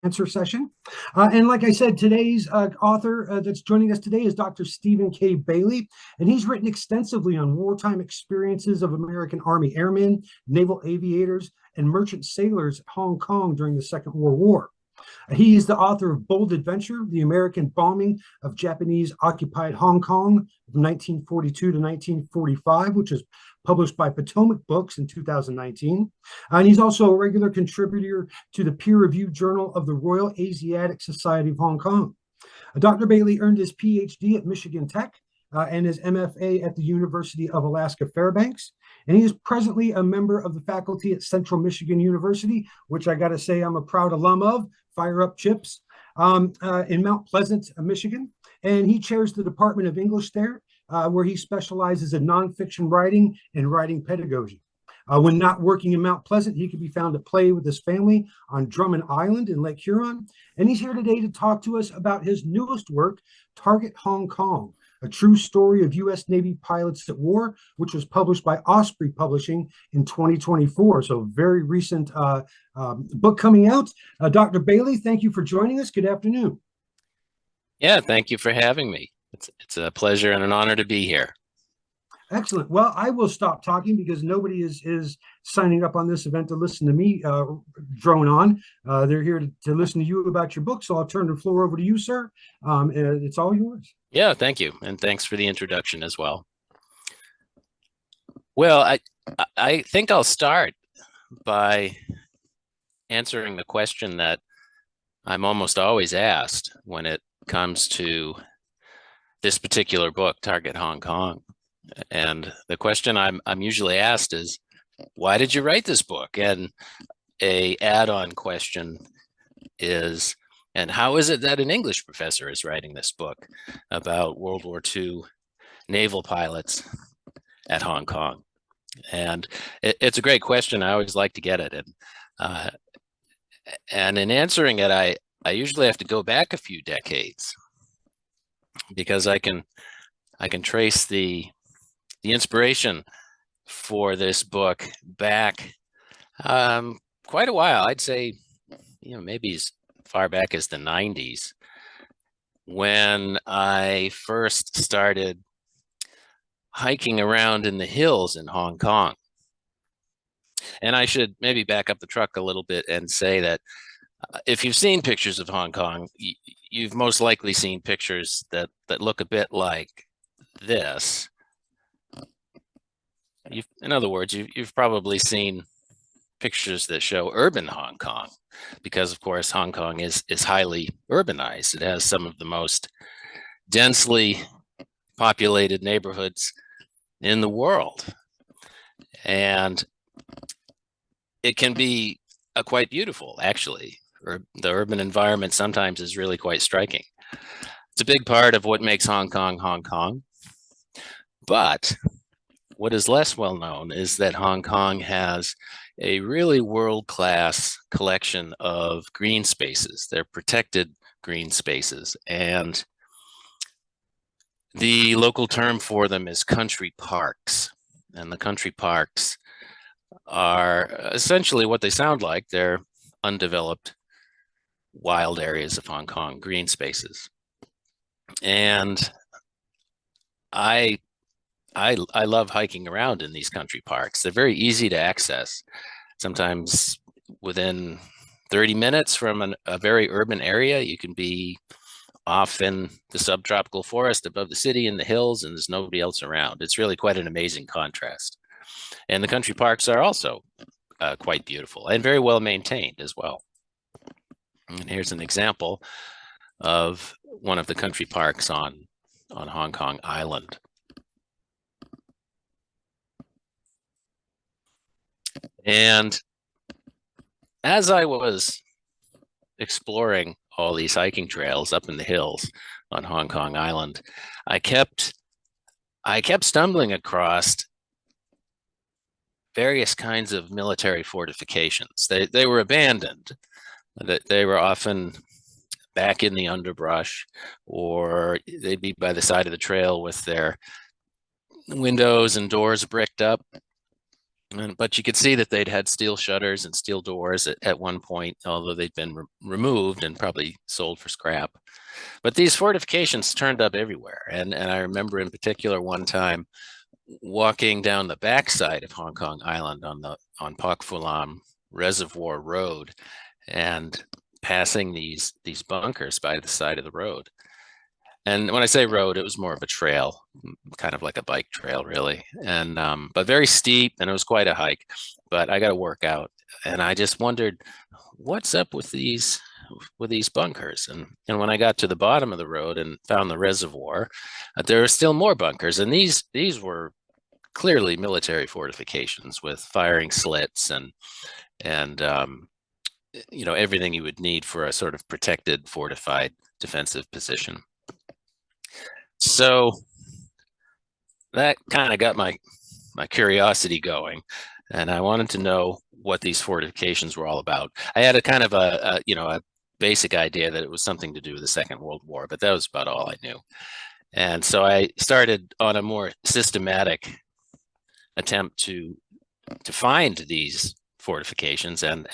answer session. And like I said, today's author that's joining us today is Dr. Stephen K. Bailey, and he's written extensively on wartime experiences of American Army airmen, naval aviators, and merchant sailors at Hong Kong during the Second World War. He is the author of Bold Adventure, the American bombing of Japanese occupied Hong Kong from 1942 to 1945, which is published by Potomac Books in 2019. And he's also a regular contributor to the peer-reviewed Journal of the Royal Asiatic Society of Hong Kong. Dr. Bailey earned his PhD at Michigan Tech and his MFA at the University of Alaska Fairbanks. And he is presently a member of the faculty at Central Michigan University, which I got to say I'm a proud alum of. Fire up chips, in Mount Pleasant, Michigan. And he chairs the Department of English there, where he specializes in nonfiction writing and writing pedagogy. When not working in Mount Pleasant, he can be found at play with his family on Drummond Island in Lake Huron. And he's here today to talk to us about his newest work, Target Hong Kong, a true story of U.S. Navy pilots at war, which was published by Osprey Publishing in 2024. So very recent book coming out. Dr. Bailey, thank you for joining us. Good afternoon. Yeah, thank you for having me. It's a pleasure and an honor to be here. Excellent. Well, I will stop talking because nobody is signing up on this event to listen to me drone on. They're here to listen to you about your book. So I'll turn the floor over to you, sir. It's all yours. Yeah, thank you. And thanks for the introduction as well. Well, I think I'll start by answering the question that I'm almost always asked when it comes to this particular book, Target Hong Kong. And the question I'm usually asked is, why did you write this book? And a add-on question is, and how is it that an English professor is writing this book about World War II naval pilots at Hong Kong? And it's a great question. I always like to get it. And in answering it, I usually have to go back a few decades because I can trace the inspiration for this book back quite a while. I'd say, maybe as far back as the 90s, when I first started hiking around in the hills in Hong Kong. And I should maybe back up the truck a little bit and say that if you've seen pictures of Hong Kong, you've most likely seen pictures that look a bit like this. In other words, you've probably seen pictures that show urban Hong Kong, because of course Hong Kong is highly urbanized. It has some of the most densely populated neighborhoods in the world, and it can be quite beautiful, actually. The urban environment sometimes is really quite striking. It's a big part of what makes Hong Kong Hong Kong. But what is less well known is that Hong Kong has a really world-class collection of green spaces. They're protected green spaces, and the local term for them is country parks. And the country parks are essentially what they sound like. They're undeveloped wild areas of Hong Kong, green spaces. And I love hiking around in these country parks. They're very easy to access, sometimes within 30 minutes from a very urban area. You can be off in the subtropical forest above the city in the hills, and there's nobody else around. It's really quite an amazing contrast. And the country parks are also quite beautiful and very well maintained as well. And here's an example of one of the country parks on Hong Kong Island. And as I was exploring all these hiking trails up in the hills on Hong Kong Island, I kept stumbling across various kinds of military fortifications. They were abandoned. They were often back in the underbrush, or they'd be by the side of the trail with their windows and doors bricked up. But you could see that they'd had steel shutters and steel doors at one point, although they'd been removed and probably sold for scrap. But these fortifications turned up everywhere. And I remember in particular one time walking down the backside of Hong Kong Island on Pak Fulam Reservoir Road and passing these bunkers by the side of the road. And when I say road, it was more of a trail, kind of like a bike trail, really, and but very steep, and it was quite a hike. But I got to work out, and I just wondered, what's up with these bunkers? And when I got to the bottom of the road and found the reservoir, there are still more bunkers, and these were clearly military fortifications with firing slits and everything you would need for a sort of protected, fortified defensive position. So that kind of got my curiosity going, and I wanted to know what these fortifications were all about. I had a kind of a basic idea that it was something to do with the Second World War, but that was about all I knew. And so I started on a more systematic attempt to find these fortifications and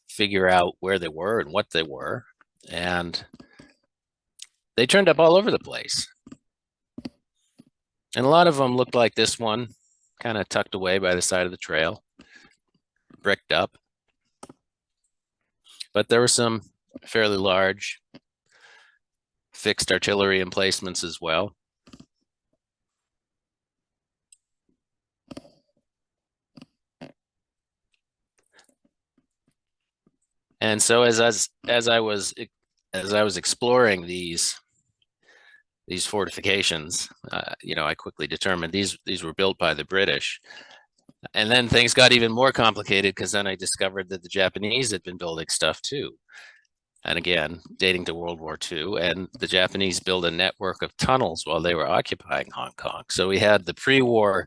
figure out where they were and what they were. And they turned up all over the place. And a lot of them looked like this one, kind of tucked away by the side of the trail, bricked up. But there were some fairly large fixed artillery emplacements as well. And so as I was exploring these fortifications, I quickly determined these were built by the British. And then things got even more complicated because then I discovered that the Japanese had been building stuff too. And again, dating to World War II, and the Japanese built a network of tunnels while they were occupying Hong Kong. So we had the pre-war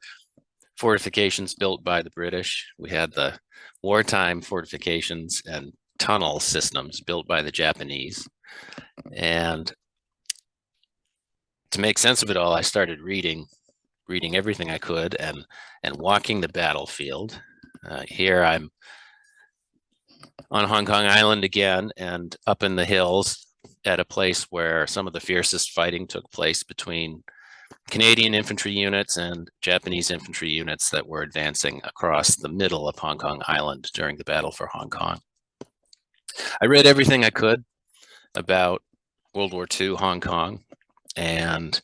fortifications built by the British. We had the wartime fortifications and tunnel systems built by the Japanese. And to make sense of it all, I started reading everything I could and walking the battlefield. Here I'm on Hong Kong Island again, and up in the hills at a place where some of the fiercest fighting took place between Canadian infantry units and Japanese infantry units that were advancing across the middle of Hong Kong Island during the Battle for Hong Kong. I read everything I could about World War II Hong Kong, and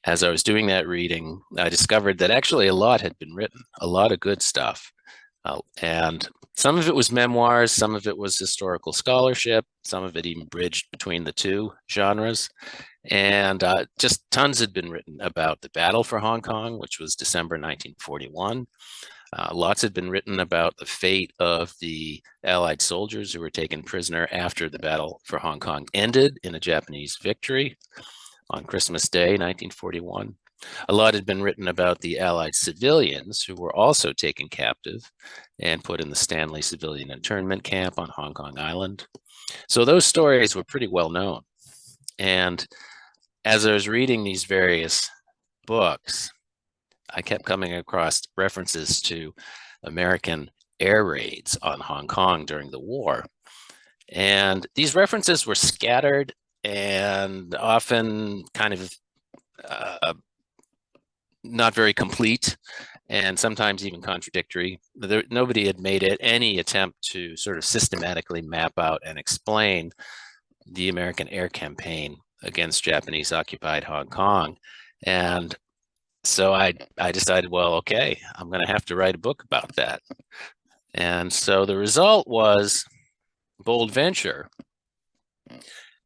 as I was doing that reading, I discovered that actually a lot had been written, a lot of good stuff. And some of it was memoirs, some of it was historical scholarship, some of it even bridged between the two genres. And just tons had been written about the Battle for Hong Kong, which was December 1941. Lots had been written about the fate of the Allied soldiers who were taken prisoner after the Battle for Hong Kong ended in a Japanese victory on Christmas Day, 1941. A lot had been written about the Allied civilians who were also taken captive and put in the Stanley Civilian Internment Camp on Hong Kong Island. So those stories were pretty well known. And as I was reading these various books, I kept coming across references to American air raids on Hong Kong during the war. And these references were scattered and often kind of not very complete, and sometimes even contradictory. Nobody had made any attempt to sort of systematically map out and explain the American air campaign against Japanese occupied Hong Kong. And so I decided, well, okay, I'm going to have to write a book about that. And so the result was Bold Venture.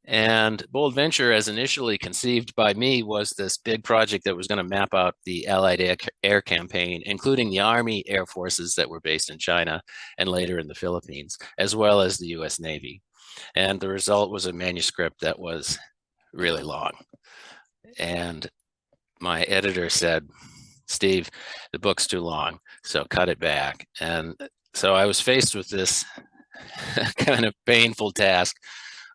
And Bold Venture, as initially conceived by me, was this big project that was going to map out the Allied air campaign, including the Army air forces that were based in China and later in the Philippines, as well as the U.S. Navy. And the result was a manuscript that was really long. And my editor said, Steve, the book's too long, so cut it back. And so I was faced with this kind of painful task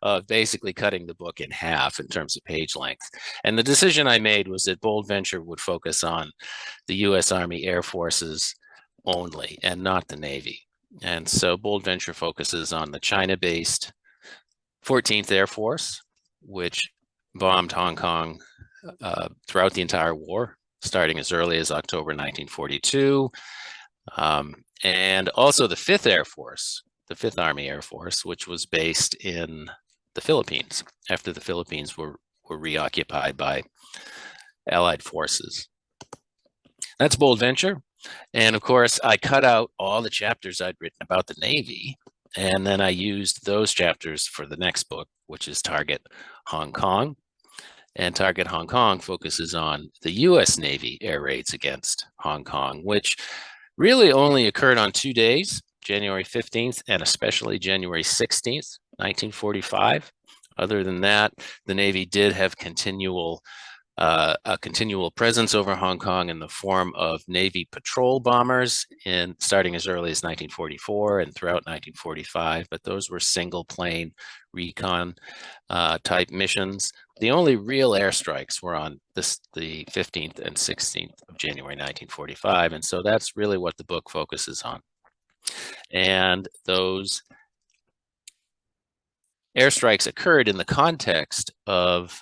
of basically cutting the book in half in terms of page length. And the decision I made was that Bold Venture would focus on the U.S. Army Air Forces only and not the Navy. And so Bold Venture focuses on the China-based 14th Air Force, which bombed Hong Kong throughout the entire war, starting as early as October 1942. And also the 5th Air Force, the 5th Army Air Force, which was based in the Philippines after the Philippines were reoccupied by Allied forces. That's Bold Venture. And of course, I cut out all the chapters I'd written about the Navy, and then I used those chapters for the next book, which is Target Hong Kong. And Target Hong Kong focuses on the U.S. Navy air raids against Hong Kong, which really only occurred on 2 days, January 15th and especially January 16th, 1945. Other than that, the Navy did have a continual presence over Hong Kong in the form of Navy patrol bombers starting as early as 1944 and throughout 1945, but those were single plane recon type missions. The only real airstrikes were on the 15th and 16th of January 1945, and so that's really what the book focuses on. And those airstrikes occurred in the context of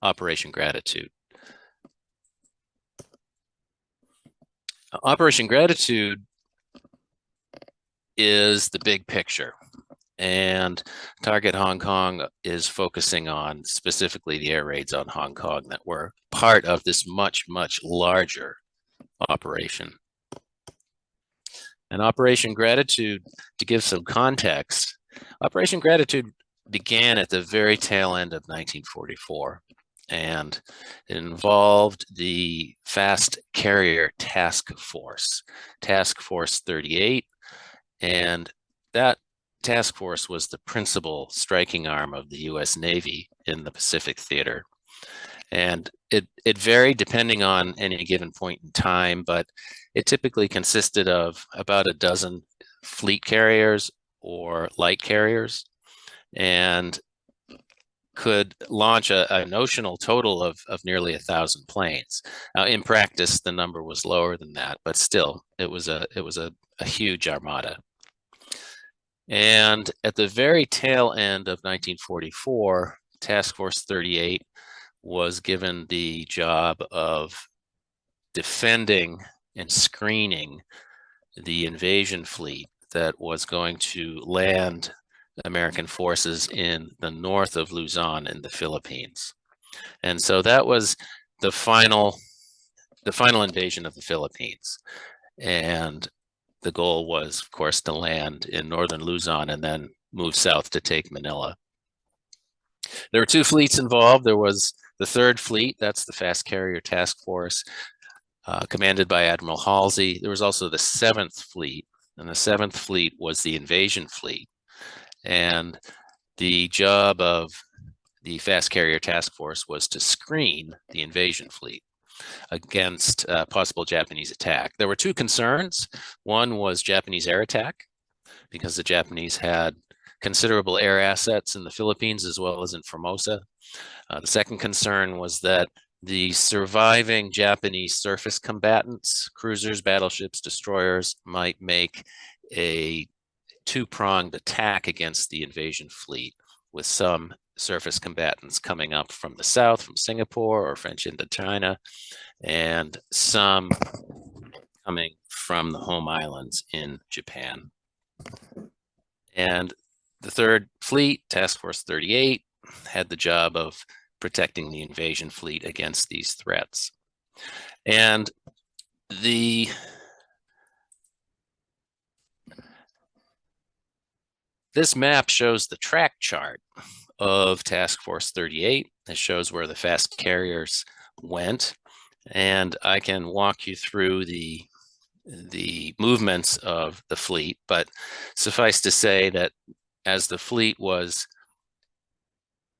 Operation Gratitude. Operation Gratitude is the big picture, and Target Hong Kong is focusing on specifically the air raids on Hong Kong that were part of this much, much larger operation. And Operation Gratitude, to give some context, Operation Gratitude began at the very tail end of 1944. And it involved the Fast Carrier Task Force, Task Force 38. And that task force was the principal striking arm of the U.S. Navy in the Pacific theater. And it varied depending on any given point in time, but it typically consisted of about a dozen fleet carriers or light carriers, and could launch a notional total of nearly 1,000 planes. Now, in practice, the number was lower than that, but still, it was a huge armada. And at the very tail end of 1944, Task Force 38 was given the job of defending and screening the invasion fleet that was going to land American forces in the north of Luzon in the Philippines. And so that was the final invasion of the Philippines. And the goal was, of course, to land in northern Luzon and then move south to take Manila. There were 2 fleets involved. There was the 3rd Fleet, that's the Fast Carrier Task Force, commanded by Admiral Halsey. There was also the 7th Fleet, and the 7th Fleet was the invasion fleet. And the job of the Fast Carrier Task Force was to screen the invasion fleet against possible Japanese attack. There were 2 concerns. One was Japanese air attack, because the Japanese had considerable air assets in the Philippines as well as in Formosa. The second concern was that the surviving Japanese surface combatants, cruisers, battleships, destroyers, might make a 2-pronged attack against the invasion fleet, with some surface combatants coming up from the south, from Singapore or French Indochina, and some coming from the home islands in Japan. And the 3rd Fleet, Task Force 38, had the job of protecting the invasion fleet against these threats. And this map shows the track chart of Task Force 38. It shows where the fast carriers went, and I can walk you through the movements of the fleet, but suffice to say that as the fleet was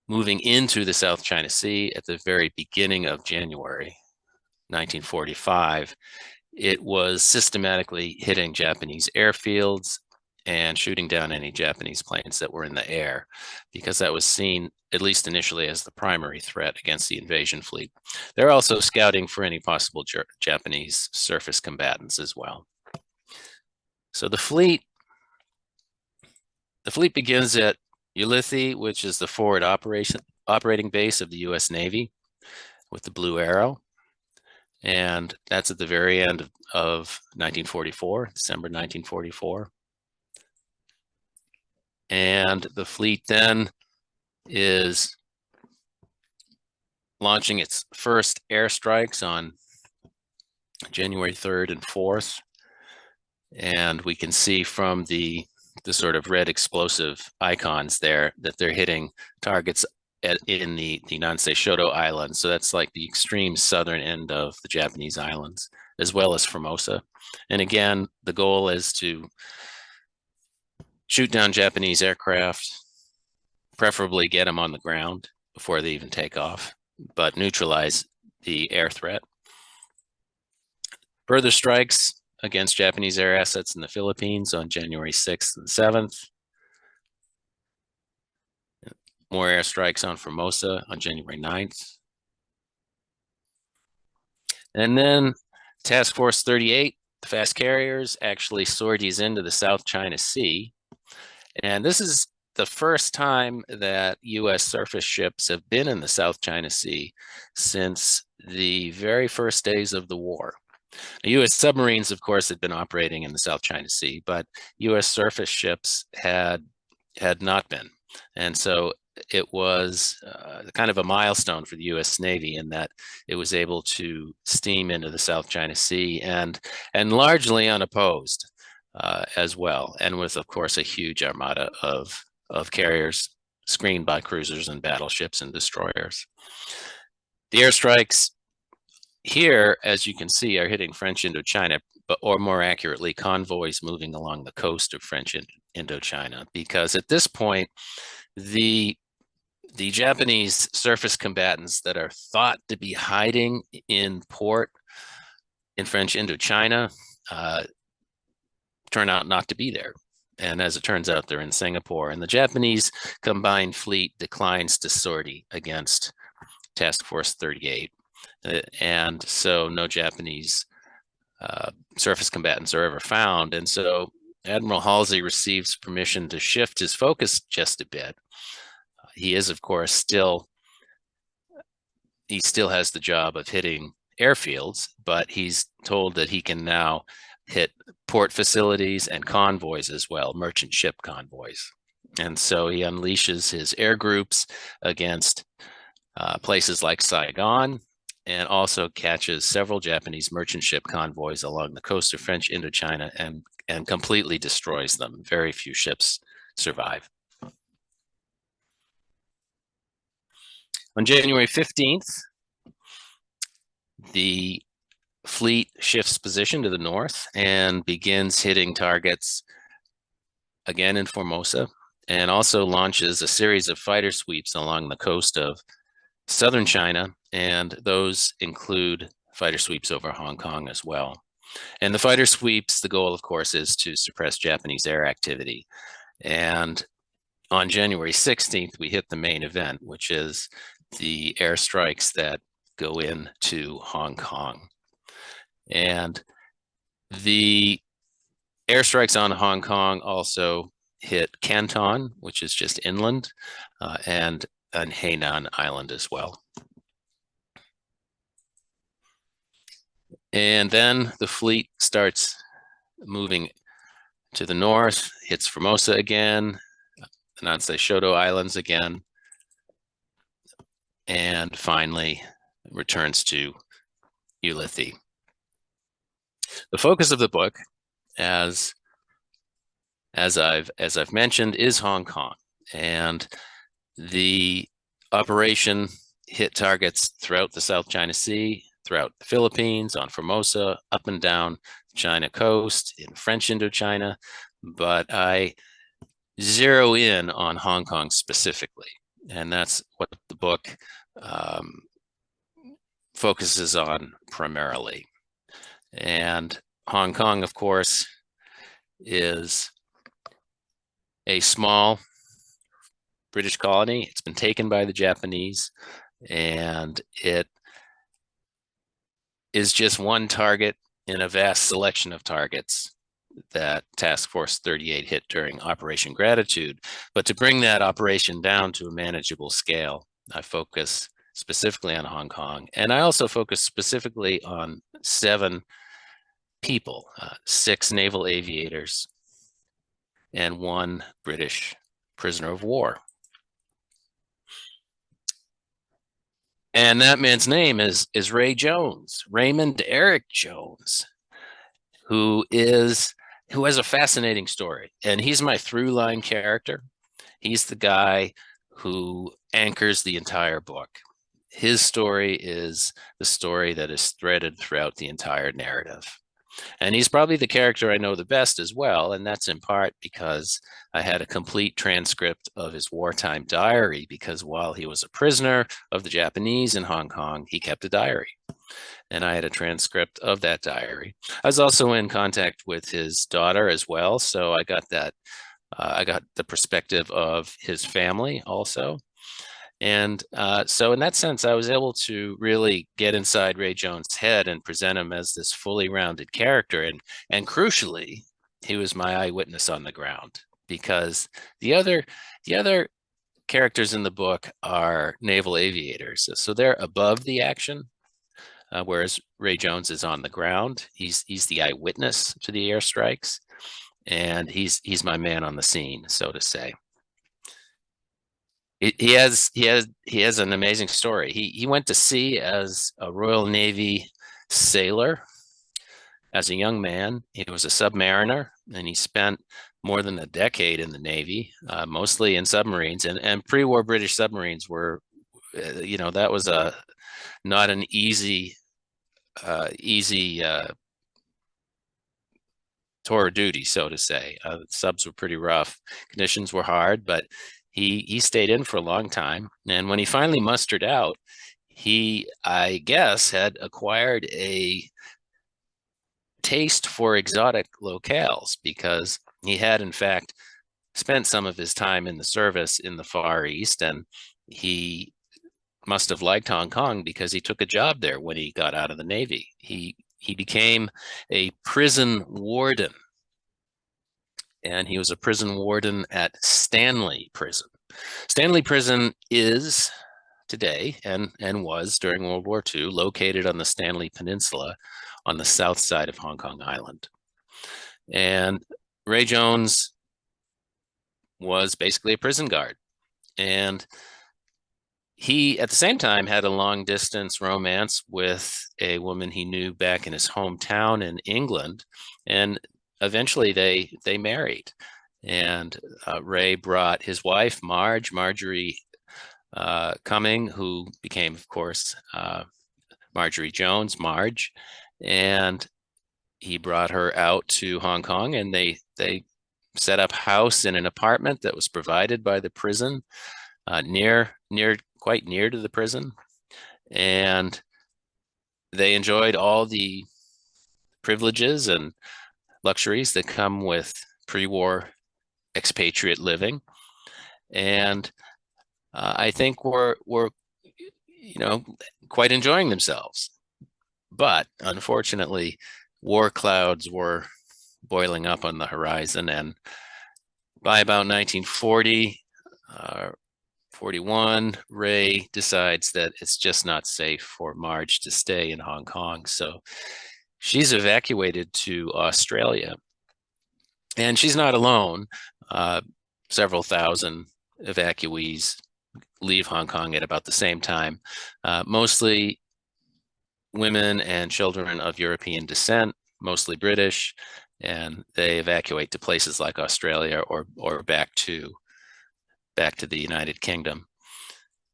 moving into the South China Sea at the very beginning of January 1945, it was systematically hitting Japanese airfields and shooting down any Japanese planes that were in the air, because that was seen, at least initially, as the primary threat against the invasion fleet. They're also scouting for any possible Japanese surface combatants as well. So the fleet begins at Ulithi, which is the forward operating base of the U.S. Navy with the blue arrow. And that's at the very end of 1944, December 1944. And the fleet then is launching its first airstrikes on January 3rd and 4th. And we can see from the sort of red explosive icons there that they're hitting targets in the Nansei Shoto Islands. So that's like the extreme southern end of the Japanese islands, as well as Formosa. And again, the goal is to shoot down Japanese aircraft, preferably get them on the ground before they even take off, but neutralize the air threat. Further strikes against Japanese air assets in the Philippines on January 6th and 7th. More airstrikes on Formosa on January 9th. And then Task Force 38, the fast carriers, actually sorties into the South China Sea. And this is the first time that U.S. surface ships have been in the South China Sea since the very first days of the war. U.S. submarines, of course, had been operating in the South China Sea, but U.S. surface ships had not been. And so it was kind of a milestone for the U.S. Navy in that it was able to steam into the South China Sea and largely unopposed as well, and with, of course, a huge armada of carriers screened by cruisers and battleships and destroyers. The airstrikes here, as you can see, are hitting French Indochina, or more accurately, convoys moving along the coast of French Indochina, because at this point, the Japanese surface combatants that are thought to be hiding in port in French Indochina turn out not to be there. And as it turns out, they're in Singapore. And the Japanese combined fleet declines to sortie against Task Force 38. And so no Japanese surface combatants are ever found. And so Admiral Halsey receives permission to shift his focus just a bit. He is, of course, still has the job of hitting airfields, but he's told that he can now hit port facilities and convoys as well, merchant ship convoys. And so he unleashes his air groups against places like Saigon, and also catches several Japanese merchant ship convoys along the coast of French Indochina and completely destroys them. Very few ships survive. On January 15th, the fleet shifts position to the north and begins hitting targets again in Formosa, and also launches a series of fighter sweeps along the coast of southern China, and those include fighter sweeps over Hong Kong as well. And the fighter sweeps, the goal, of course, is to suppress Japanese air activity. And on January 16th, we hit the main event, which is the airstrikes that go into Hong Kong. And the airstrikes on Hong Kong also hit Canton, which is just inland, and Hainan Island as well. And then the fleet starts moving to the north, hits Formosa again, the Nansei Shoto Islands again, and finally returns to Ulithi. The focus of the book, as I've mentioned, is Hong Kong, and the operation hit targets throughout the South China Sea, throughout the Philippines, on Formosa, up and down the China coast, in French Indochina, but I zero in on Hong Kong specifically, and that's what the book focuses on primarily. And Hong Kong, of course, is a small British colony. It's been taken by the Japanese, and it is just one target in a vast selection of targets that Task Force 38 hit during Operation Gratitude. But to bring that operation down to a manageable scale, I focus specifically on Hong Kong. And I also focus specifically on 7 people, 6 naval aviators, and 1 British prisoner of war. And that man's name is Ray Jones, Raymond Eric Jones, who has a fascinating story. And he's my through line character. He's the guy who anchors the entire book. His story is the story that is threaded throughout the entire narrative. And he's probably the character I know the best as well. And that's in part because I had a complete transcript of his wartime diary, because while he was a prisoner of the Japanese in Hong Kong, he kept a diary. And I had a transcript of that diary. I was also in contact with his daughter as well. So I got that. I got the perspective of his family also. And so in that sense, I was able to really get inside Ray Jones' head and present him as this fully rounded character. And crucially, he was my eyewitness on the ground, because the other characters in the book are naval aviators. So they're above the action, whereas Ray Jones is on the ground. He's the eyewitness to the airstrikes, and he's my man on the scene, so to say. He has an amazing story. He went to sea as a Royal Navy sailor as a young man. He was a submariner, and he spent more than a decade in the Navy, mostly in submarines. And pre-war British submarines were, that was not an easy tour of duty, so to say. Subs were pretty rough. Conditions were hard, but he stayed in for a long time. And when he finally mustered out, he, I guess, had acquired a taste for exotic locales, because he had, in fact, spent some of his time in the service in the Far East, and he must have liked Hong Kong because he took a job there when he got out of the Navy. He became a prison warden, and he was a prison warden at Stanley Prison. Stanley Prison is today, and was during World War II, located on the Stanley Peninsula on the south side of Hong Kong Island. And Ray Jones was basically a prison guard. And he, at the same time, had a long distance romance with a woman he knew back in his hometown in England. And eventually they married. And Ray brought his wife, Marjorie Cumming, who became, of course, Marjorie Jones, Marge. And he brought her out to Hong Kong, and they set up house in an apartment that was provided by the prison, quite near to the prison. And they enjoyed all the privileges and luxuries that come with pre-war expatriate living. And I think we're quite enjoying themselves. But unfortunately, war clouds were boiling up on the horizon. And by about 1940, 41, Ray decides that it's just not safe for Marge to stay in Hong Kong. So she's evacuated to Australia. And she's not alone. Several thousand evacuees leave Hong Kong at about the same time, mostly women and children of European descent, mostly British, and they evacuate to places like Australia or back to the United Kingdom.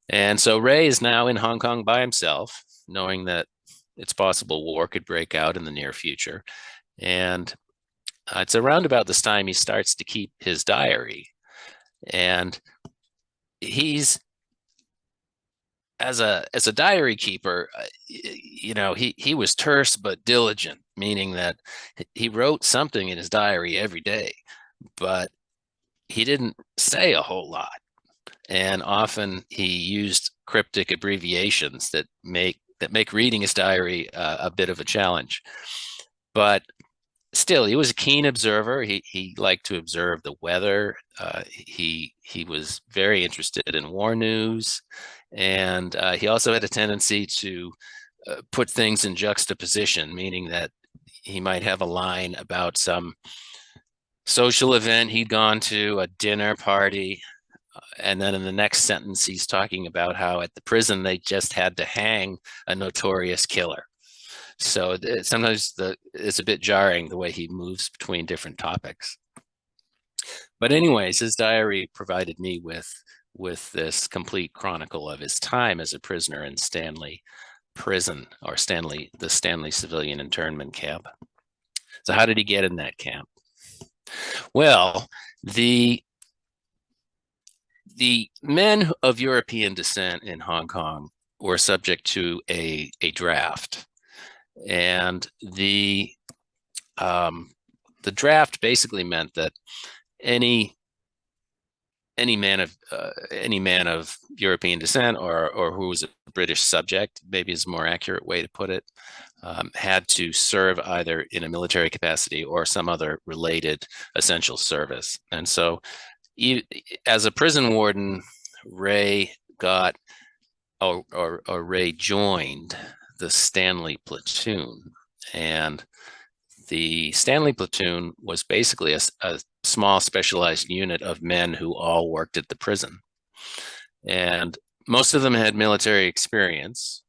And so Ray is now in Hong Kong by himself, knowing that it's possible war could break out in the near future. And it's around about this time he starts to keep his diary. And he's, as a diary keeper, he was terse but diligent, meaning that he wrote something in his diary every day, but he didn't say a whole lot. And often he used cryptic abbreviations that make reading his diary a bit of a challenge. But still, he was a keen observer. He liked to observe the weather. He was very interested in war news, and he also had a tendency to put things in juxtaposition, meaning that he might have a line about some social event he'd gone to, a dinner party, and then in the next sentence he's talking about how at the prison they just had to hang a notorious killer. So sometimes it's a bit jarring the way he moves between different topics. But anyways, his diary provided me with this complete chronicle of his time as a prisoner in Stanley prison, or the Stanley civilian internment camp. So how did he get in that camp? Well, the men of European descent in Hong Kong were subject to a draft, and the draft basically meant that any man of European descent, or who was a British subject, maybe is a more accurate way to put it, had to serve either in a military capacity or some other related essential service. And so, as a prison warden, Ray Ray joined the Stanley platoon, and the Stanley platoon was basically a small specialized unit of men who all worked at the prison. And most of them had military experience,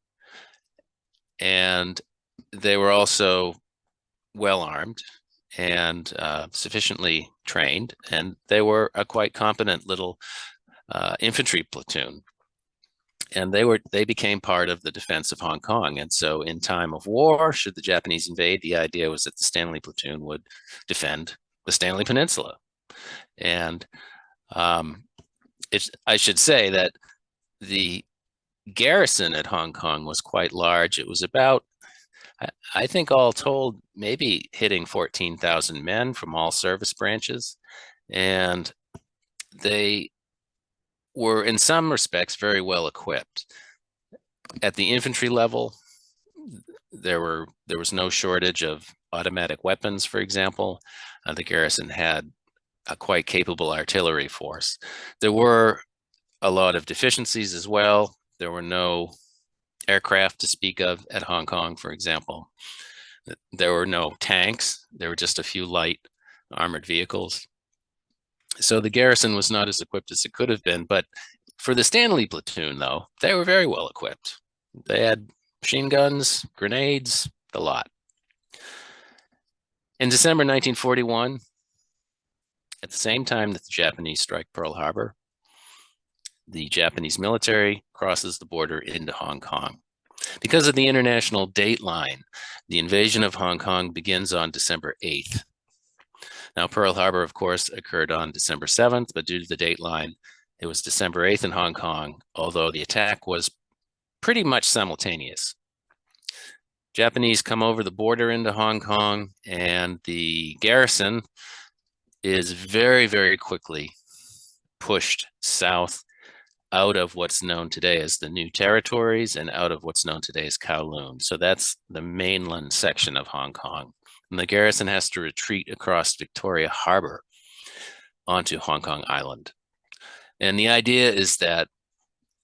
and they were also well armed and sufficiently trained, and they were a quite competent little infantry platoon. And they became part of the defense of Hong Kong. And so in time of war, should the Japanese invade, the idea was that the Stanley platoon would defend the Stanley Peninsula. And I should say that the garrison at Hong Kong was quite large. It was about, I think all told, maybe hitting 14,000 men from all service branches. And they were in some respects very well equipped. At the infantry level, there was no shortage of automatic weapons, for example. The garrison had a quite capable artillery force. There were a lot of deficiencies as well. There were no aircraft to speak of at Hong Kong, for example. There were no tanks. There were just a few light armored vehicles. So the garrison was not as equipped as it could have been. But for the Stanley platoon, though, they were very well equipped. They had machine guns, grenades, the lot. In December 1941, at the same time that the Japanese strike Pearl Harbor, the Japanese military crosses the border into Hong Kong. Because of the international date line, the invasion of Hong Kong begins on December 8th. Now, Pearl Harbor, of course, occurred on December 7th, but due to the date line, it was December 8th in Hong Kong, although the attack was pretty much simultaneous. Japanese come over the border into Hong Kong, and the garrison is very, very quickly pushed south out of what's known today as the New Territories and out of what's known today as Kowloon. So that's the mainland section of Hong Kong. And the garrison has to retreat across Victoria Harbor onto Hong Kong Island. And the idea is that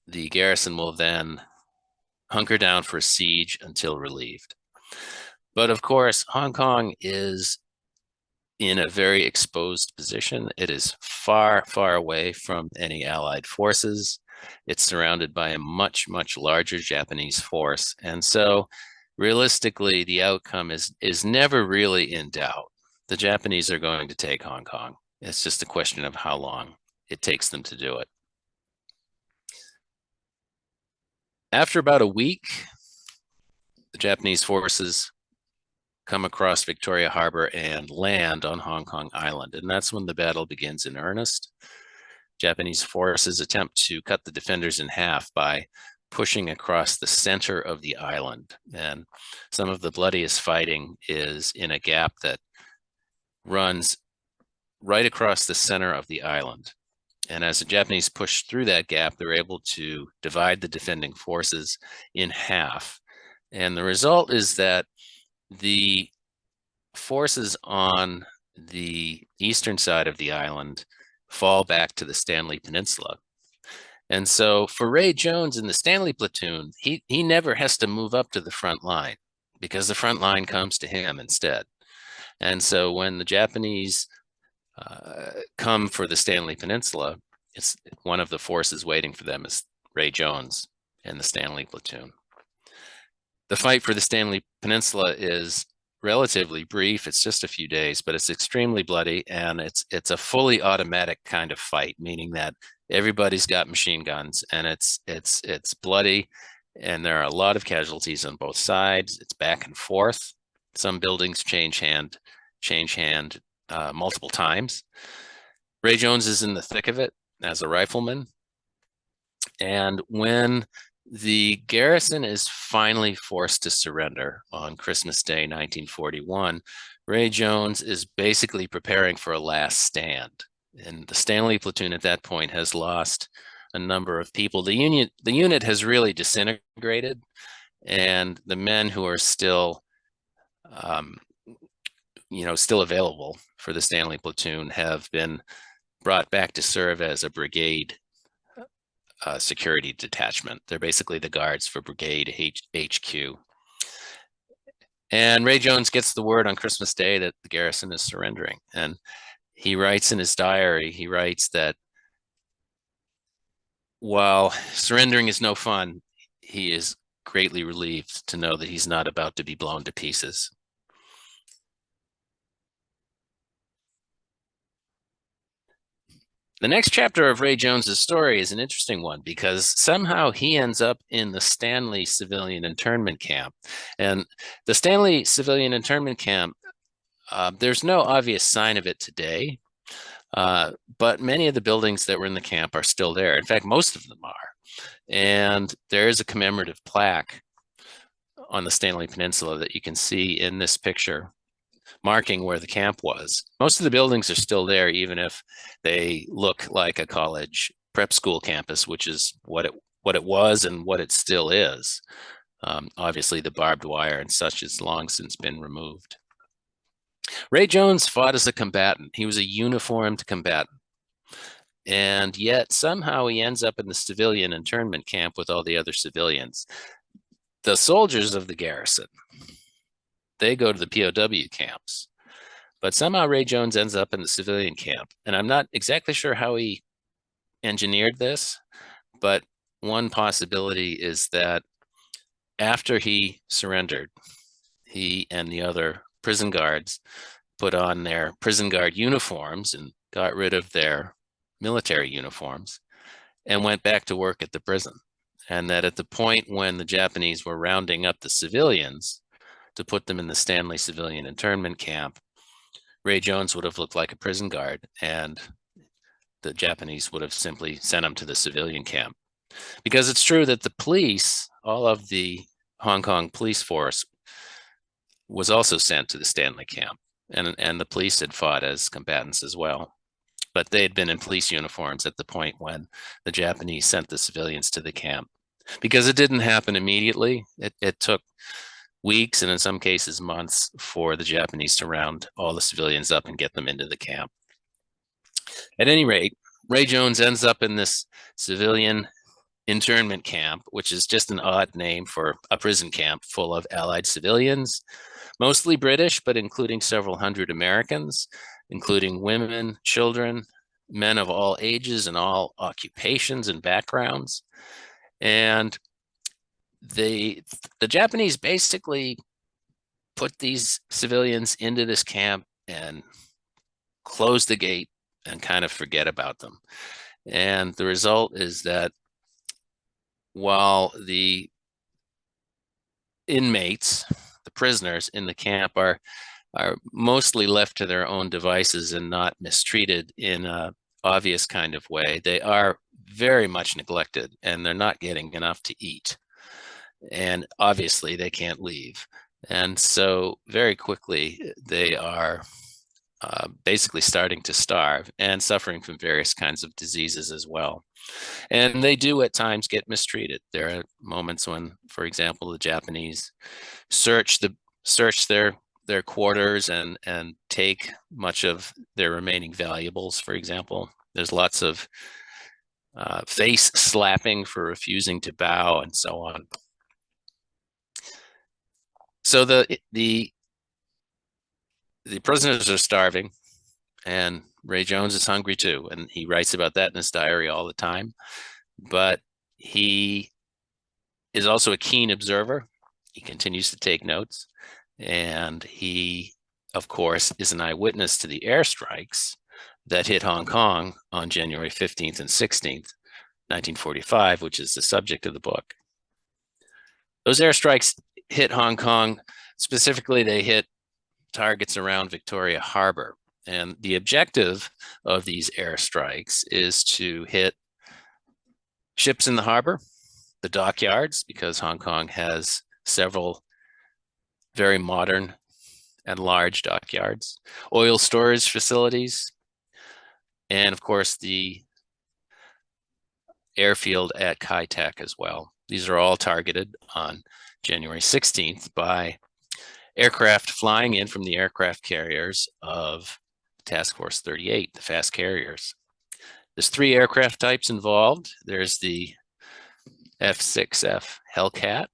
the garrison will then hunker down for a siege until relieved. But of course, Hong Kong is in a very exposed position. It is far, far away from any Allied forces. It's surrounded by a much, much larger Japanese force. And so realistically, the outcome is never really in doubt. The Japanese are going to take Hong Kong. It's just a question of how long it takes them to do it. After about a week, the Japanese forces come across Victoria Harbor and land on Hong Kong Island. And that's when the battle begins in earnest. Japanese forces attempt to cut the defenders in half by pushing across the center of the island. And some of the bloodiest fighting is in a gap that runs right across the center of the island. And as the Japanese push through that gap, they're able to divide the defending forces in half. And the result is that the forces on the eastern side of the island fall back to the Stanley Peninsula. And so for Ray Jones in the Stanley platoon, he never has to move up to the front line because the front line comes to him instead. And so when the Japanese come for the Stanley Peninsula, it's one of the forces waiting for them is Ray Jones and the Stanley platoon. The fight for the Stanley Peninsula is relatively brief. It's just a few days, but it's extremely bloody, and it's a fully automatic kind of fight, meaning that everybody's got machine guns, and it's bloody, and there are a lot of casualties on both sides. It's back and forth. Some buildings change hand multiple times. Ray Jones is in the thick of it as a rifleman, and when the garrison is finally forced to surrender on Christmas Day, 1941, Ray Jones is basically preparing for a last stand. And the Stanley platoon at that point has lost a number of people. The unit has really disintegrated, and the men who are still, still available for the Stanley platoon have been brought back to serve as a brigade security detachment. They're basically the guards for Brigade HQ. And Ray Jones gets the word on Christmas Day that the garrison is surrendering. And he writes in his diary, he writes that while surrendering is no fun, he is greatly relieved to know that he's not about to be blown to pieces. The next chapter of Ray Jones's story is an interesting one because somehow he ends up in the Stanley civilian internment camp. And the Stanley civilian internment camp, there's no obvious sign of it today, but many of the buildings that were in the camp are still there. In fact, most of them are. And there is a commemorative plaque on the Stanley Peninsula that you can see in this picture, marking where the camp was. Most of the buildings are still there, even if they look like a college prep school campus, which is what it was and what it still is. Obviously, the barbed wire and such has long since been removed. Ray Jones fought as a combatant. He was a uniformed combatant. And yet somehow he ends up in the civilian internment camp with all the other civilians. The soldiers of the garrison, they go to the POW camps, but somehow Ray Jones ends up in the civilian camp. And I'm not exactly sure how he engineered this, but one possibility is that after he surrendered, he and the other prison guards put on their prison guard uniforms and got rid of their military uniforms and went back to work at the prison. And that at the point when the Japanese were rounding up the civilians to put them in the Stanley civilian internment camp, Ray Jones would have looked like a prison guard, and the Japanese would have simply sent him to the civilian camp. Because it's true that the police, all of the Hong Kong police force, was also sent to the Stanley camp, and the police had fought as combatants as well. But they had been in police uniforms at the point when the Japanese sent the civilians to the camp. Because it didn't happen immediately, it took weeks and in some cases months for the Japanese to round all the civilians up and get them into the camp. At any rate, Ray Jones ends up in this civilian internment camp, which is just an odd name for a prison camp full of Allied civilians, mostly British, but including several hundred Americans, including women, children, men of all ages and all occupations and backgrounds. And the Japanese basically put these civilians into this camp and close the gate and kind of forget about them. And the result is that while the inmates, the prisoners in the camp are mostly left to their own devices and not mistreated in an obvious kind of way, they are very much neglected and they're not getting enough to eat. And obviously they can't leave. And so very quickly they are basically starting to starve and suffering from various kinds of diseases as well. And they do at times get mistreated. There are moments when, for example, the Japanese search their their quarters and take much of their remaining valuables. For example, there's lots of face slapping for refusing to bow and so on. So the prisoners are starving, and Ray Jones is hungry too, and he writes about that in his diary all the time. But he is also a keen observer. He continues to take notes, and he, of course, is an eyewitness to the airstrikes that hit Hong Kong on January 15th and 16th, 1945, which is the subject of the book. Those airstrikes hit Hong Kong. Specifically, they hit targets around Victoria Harbor. And the objective of these airstrikes is to hit ships in the harbor, the dockyards, because Hong Kong has several very modern and large dockyards, oil storage facilities, and of course the airfield at Kai Tak as well. These are all targeted on January 16th by aircraft flying in from the aircraft carriers of Task Force 38, the fast carriers. There's 3 aircraft types involved. There's the F-6F Hellcat,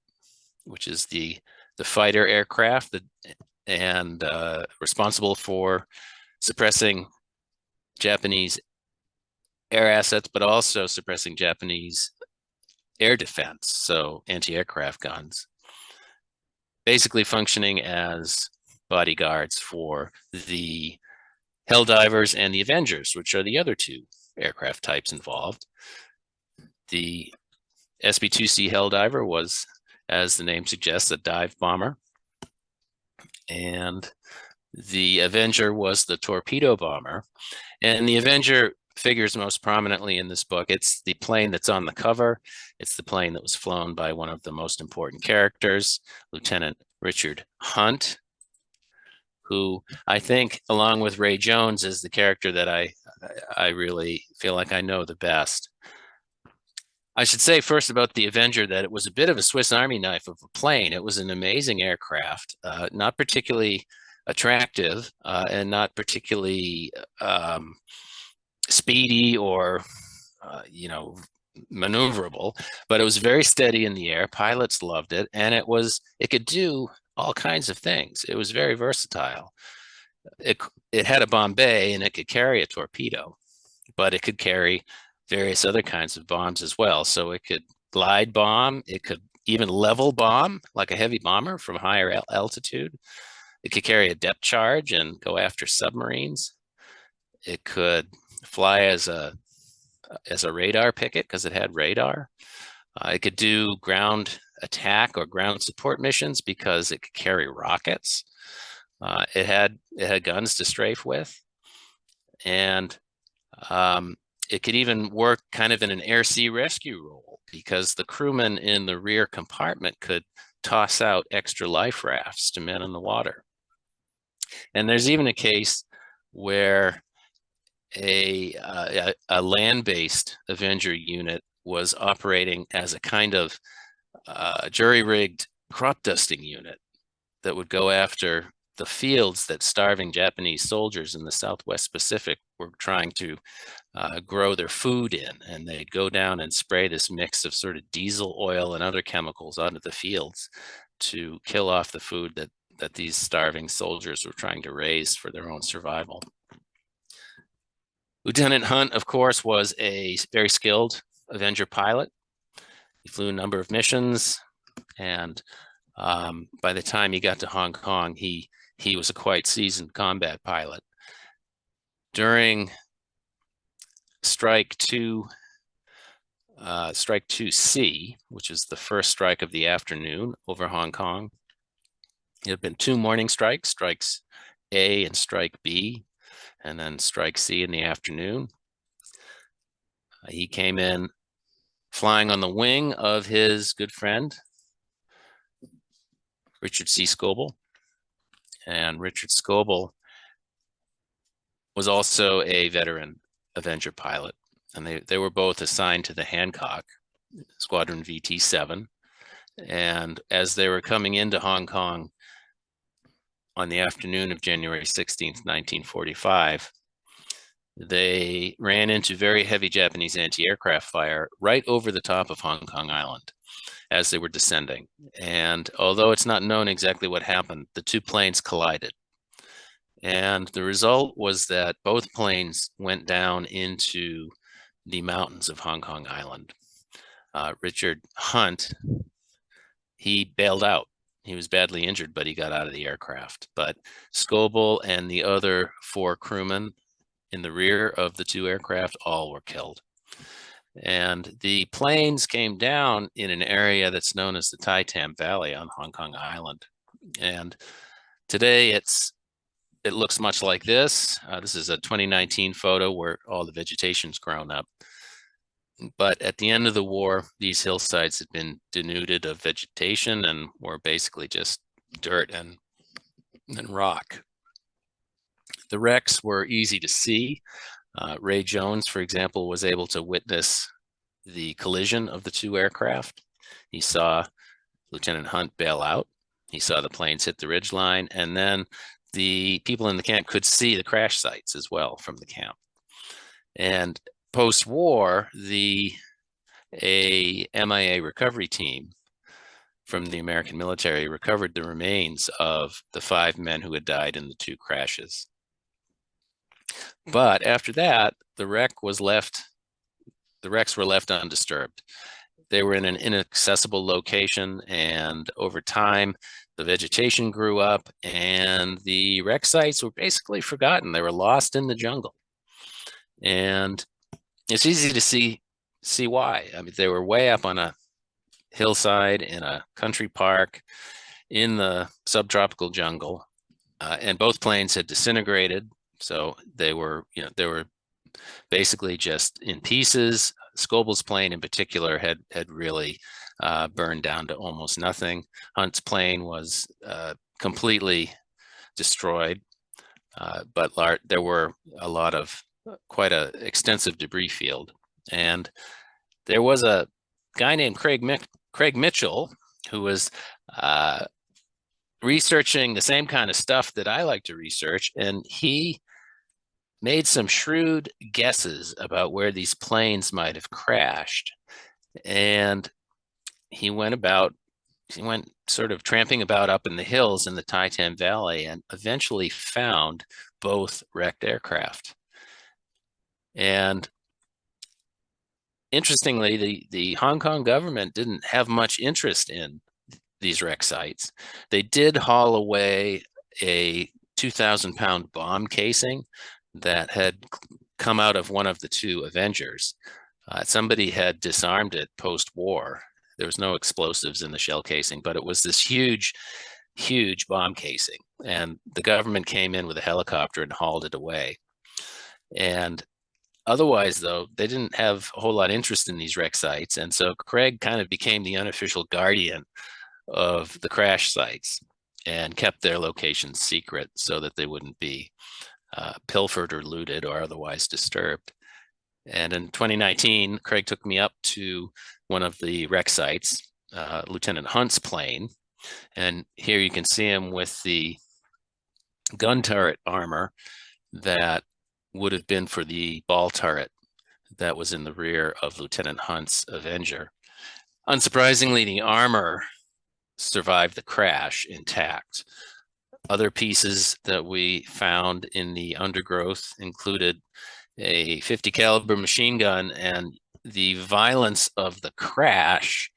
which is the fighter aircraft and responsible for suppressing Japanese air assets, but also suppressing Japanese air defense, so anti-aircraft guns, basically functioning as bodyguards for the Helldivers and the Avengers, which are the other 2 aircraft types involved. The SB-2C Helldiver was, as the name suggests, a dive bomber, and the Avenger was the torpedo bomber. And the Avenger figures most prominently in this book. It's the plane that's on the cover. It's the plane that was flown by one of the most important characters, Lieutenant Richard Hunt, who I think, along with Ray Jones, is the character that I really feel like I know the best. I should say first about the Avenger that it was a bit of a Swiss Army knife of a plane. It was an amazing aircraft, not particularly attractive and not particularly speedy or, maneuverable, but it was very steady in the air. Pilots loved it, and it could do all kinds of things. It was very versatile. It had a bomb bay, and it could carry a torpedo, but it could carry various other kinds of bombs as well. So it could glide bomb, it could even level bomb like a heavy bomber from higher altitude. It could carry a depth charge and go after submarines. It could fly as a radar picket because it had radar. It could do ground attack or ground support missions because it could carry rockets. It had guns to strafe with, and it could even work kind of in an air-sea rescue role because the crewmen in the rear compartment could toss out extra life rafts to men in the water. And there's even a case where a land-based Avenger unit was operating as a kind of jury-rigged crop dusting unit that would go after the fields that starving Japanese soldiers in the Southwest Pacific were trying to grow their food in. And they'd go down and spray this mix of sort of diesel oil and other chemicals onto the fields to kill off the food that these starving soldiers were trying to raise for their own survival. Lieutenant Hunt, of course, was a very skilled Avenger pilot. He flew a number of missions, and by the time he got to Hong Kong, he was a quite seasoned combat pilot. During Strike 2C, which is the first strike of the afternoon over Hong Kong, there have been 2 morning strikes, Strikes A and Strike B, and then Strike C in the afternoon. He came in flying on the wing of his good friend, Richard C. Scoble. And Richard Scoble was also a veteran Avenger pilot. And they were both assigned to the Hancock Squadron VT-7. And as they were coming into Hong Kong, on the afternoon of January 16th, 1945, they ran into very heavy Japanese anti-aircraft fire right over the top of Hong Kong Island as they were descending. And although it's not known exactly what happened, the two planes collided. And the result was that both planes went down into the mountains of Hong Kong Island. Richard Hunt, he bailed out. He was badly injured, but he got out of the aircraft. But Scoble and the other 4 crewmen in the rear of the 2 aircraft all were killed. And the planes came down in an area that's known as the Tai Tam Valley on Hong Kong Island. And today it looks much like this. This is a 2019 photo where all the vegetation's grown up. But at the end of the war, these hillsides had been denuded of vegetation and were basically just dirt and rock. The wrecks were easy to see. Ray Jones, for example, was able to witness the collision of the 2 aircraft. He saw Lieutenant Hunt bail out. He saw the planes hit the ridgeline, and then the people in the camp could see the crash sites as well from the camp. And post-war, a MIA recovery team from the American military recovered the remains of the 5 men who had died in the 2 crashes. But after that, the wrecks were left undisturbed. They were in an inaccessible location, and over time, the vegetation grew up, and the wreck sites were basically forgotten. They were lost in the jungle. And it's easy to see why. I mean, they were way up on a hillside in a country park in the subtropical jungle, and both planes had disintegrated. So they were basically just in pieces. Scoble's plane in particular had really burned down to almost nothing. Hunt's plane was completely destroyed, but there were quite an extensive debris field. And there was a guy named Craig Mitchell who was researching the same kind of stuff that I like to research, and he made some shrewd guesses about where these planes might have crashed. And he went sort of tramping about up in the hills in the Tai Tam Valley and eventually found both wrecked aircraft. And interestingly, the Hong Kong government didn't have much interest in these wreck sites. They did haul away a 2,000-pound bomb casing that had come out of one of the 2 Avengers. Somebody had disarmed it post-war. There was no explosives in the shell casing, but it was this huge bomb casing. And the government came in with a helicopter and hauled it away. And otherwise, though, they didn't have a whole lot of interest in these wreck sites. And so Craig kind of became the unofficial guardian of the crash sites and kept their locations secret so that they wouldn't be pilfered or looted or otherwise disturbed. And in 2019, Craig took me up to one of the wreck sites, Lieutenant Hunt's plane. And here you can see him with the gun turret armor that would have been for the ball turret that was in the rear of Lieutenant Hunt's Avenger. Unsurprisingly, the armor survived the crash intact. Other pieces that we found in the undergrowth included a .50 caliber machine gun, and the violence of the crash,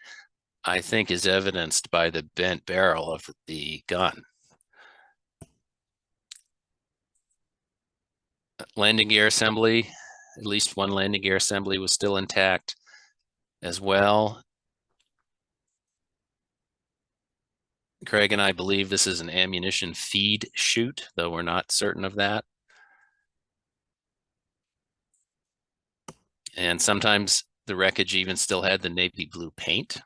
I think, is evidenced by the bent barrel of the gun. Landing gear assembly, at least one landing gear assembly was still intact as well. Craig and I believe this is an ammunition feed chute, though we're not certain of that. And sometimes the wreckage even still had the navy blue paint.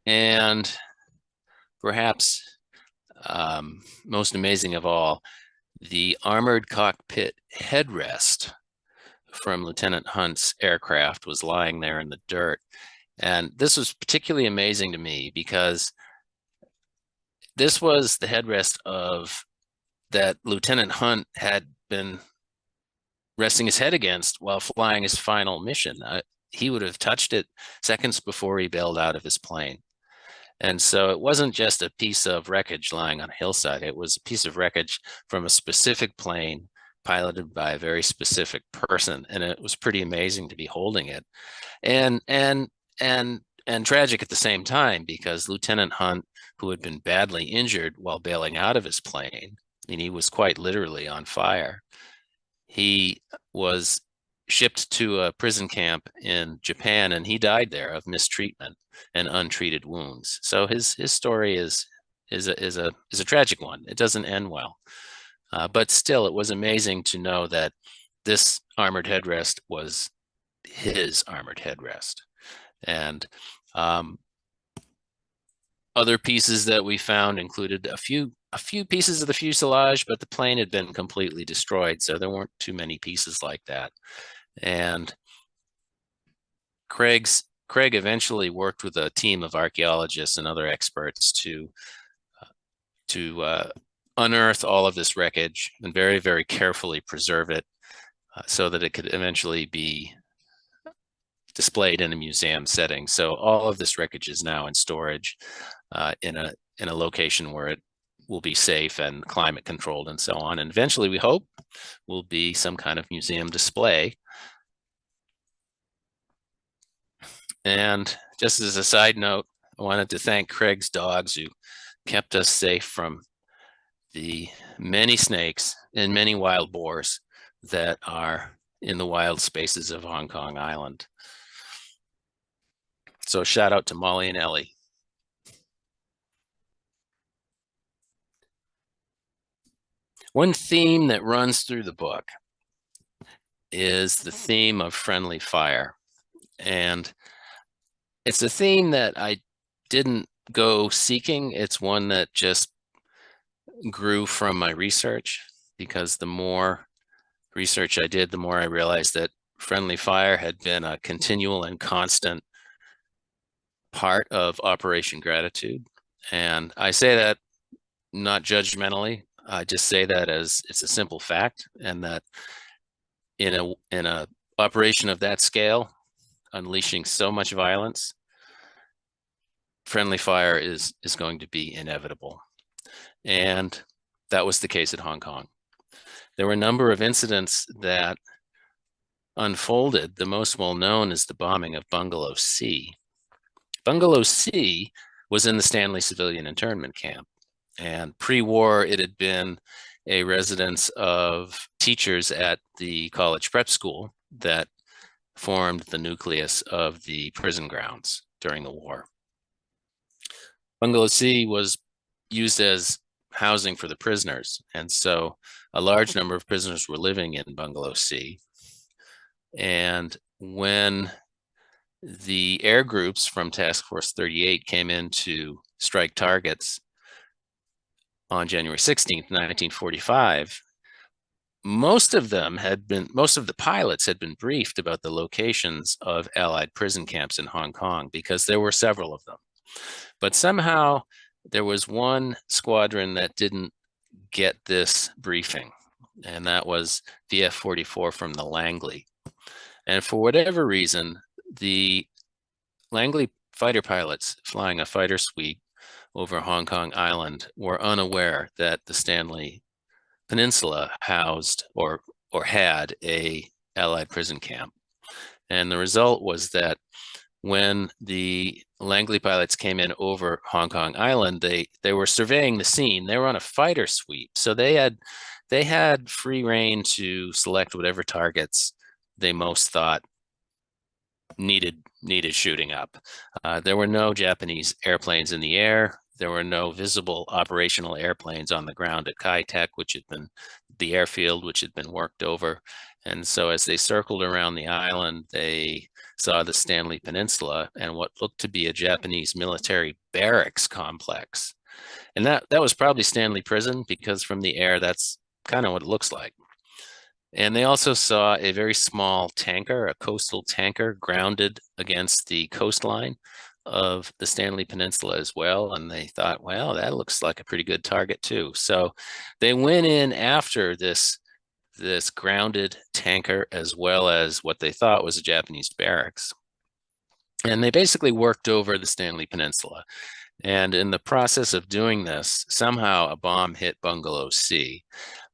And perhaps most amazing of all, the armored cockpit headrest from Lieutenant Hunt's aircraft was lying there in the dirt. And this was particularly amazing to me because this was the headrest of that Lieutenant Hunt had been resting his head against while flying his final mission. He would have touched it seconds before he bailed out of his plane. And so it wasn't just a piece of wreckage lying on a hillside. It was a piece of wreckage from a specific plane piloted by a very specific person. And it was pretty amazing to be holding it. And tragic at the same time, because Lieutenant Hunt, who had been badly injured while bailing out of his plane, and he was quite literally on fire, he was shipped to a prison camp in Japan, and he died there of mistreatment and untreated wounds. So his story is a tragic one. It doesn't end well, but still, it was amazing to know that this armored headrest was his armored headrest. And other pieces that we found included a few pieces of the fuselage, but the plane had been completely destroyed, so there weren't too many pieces like that. And Craig eventually worked with a team of archaeologists and other experts to unearth all of this wreckage and very, very carefully preserve it so that it could eventually be displayed in a museum setting. So all of this wreckage is now in storage in a location where it will be safe and climate controlled and so on. And eventually, we hope, will be some kind of museum display. And just as a side note, I wanted to thank Craig's dogs who kept us safe from the many snakes and many wild boars that are in the wild spaces of Hong Kong Island. So shout out to Molly and Ellie. One theme that runs through the book is the theme of friendly fire. And it's a theme that I didn't go seeking. It's one that just grew from my research, because the more research I did, the more I realized that friendly fire had been a continual and constant part of Operation Gratitude. And I say that not judgmentally. I just say that as it's a simple fact, and that in a operation of that scale, unleashing so much violence, friendly fire is going to be inevitable. And that was the case at Hong Kong. There were a number of incidents that unfolded. The most well-known is the bombing of Bungalow C. Bungalow C was in the Stanley Civilian Internment Camp. And pre-war, it had been a residence of teachers at the college prep school that formed the nucleus of the prison grounds during the war. Bungalow C was used as housing for the prisoners. And so a large number of prisoners were living in Bungalow C. And when the air groups from Task Force 38 came in to strike targets on January 16th, 1945, most of the pilots had been briefed about the locations of Allied prison camps in Hong Kong, because there were several of them. But somehow there was one squadron that didn't get this briefing, and that was VF-44 from the Langley. And for whatever reason, the Langley fighter pilots flying a fighter suite over Hong Kong Island were unaware that the Stanley Peninsula housed or had a Allied prison camp. And the result was that when the Langley pilots came in over Hong Kong Island, they were surveying the scene. They were on a fighter sweep, so they had free rein to select whatever targets they most thought needed shooting up. There were no Japanese airplanes in the air. There were no visible operational airplanes on the ground at Kai Tak, which had been the airfield, which had been worked over. And so as they circled around the island, they saw the Stanley Peninsula and what looked to be a Japanese military barracks complex. And that was probably Stanley Prison, because from the air, that's kind of what it looks like. And they also saw a very small tanker, a coastal tanker, grounded against the coastline of the Stanley Peninsula as well. And they thought, well, that looks like a pretty good target too. So they went in after this grounded tanker, as well as what they thought was a Japanese barracks. And they basically worked over the Stanley Peninsula. And in the process of doing this, somehow a bomb hit Bungalow C.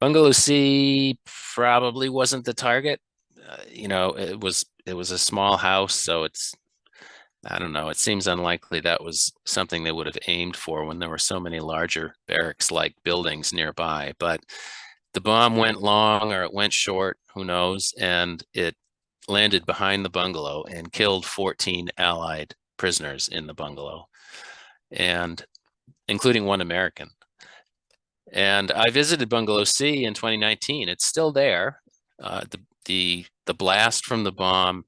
Bungalow C probably wasn't the target. It was a small house, so I don't know. It seems unlikely that was something they would have aimed for when there were so many larger barracks-like buildings nearby. But the bomb went long or it went short, who knows, and it landed behind the bungalow and killed 14 Allied prisoners in the bungalow, and including one American. And I visited Bungalow C in 2019. It's still there. The blast from the bomb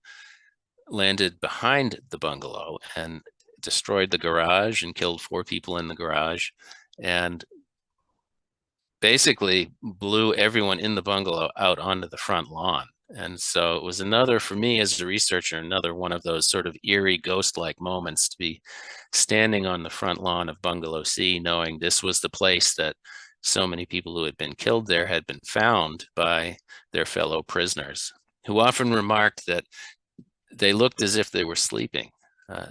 landed behind the bungalow and destroyed the garage and killed 4 people in the garage, and basically blew everyone in the bungalow out onto the front lawn. And so it was another, for me as a researcher, another one of those sort of eerie ghost-like moments to be standing on the front lawn of Bungalow C, knowing this was the place that so many people who had been killed there had been found by their fellow prisoners, who often remarked that they looked as if they were sleeping.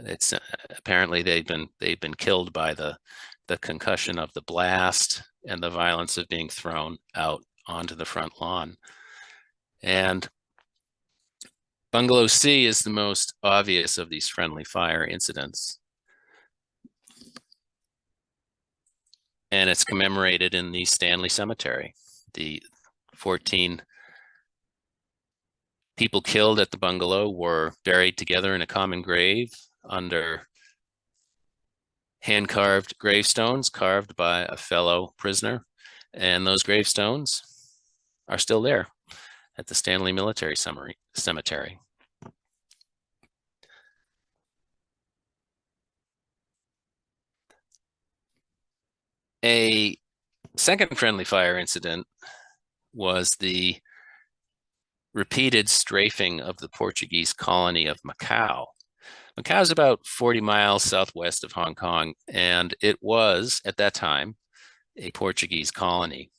It's apparently they'd been killed by the concussion of the blast and the violence of being thrown out onto the front lawn. And Bungalow C is the most obvious of these friendly fire incidents. And it's commemorated in the Stanley Cemetery. The 14 people killed at the bungalow were buried together in a common grave under hand-carved gravestones carved by a fellow prisoner. And those gravestones are still there at the Stanley Military Cemetery. A second friendly fire incident was the repeated strafing of the Portuguese colony of Macau. Macau is about 40 miles southwest of Hong Kong, and it was, at that time, a Portuguese colony.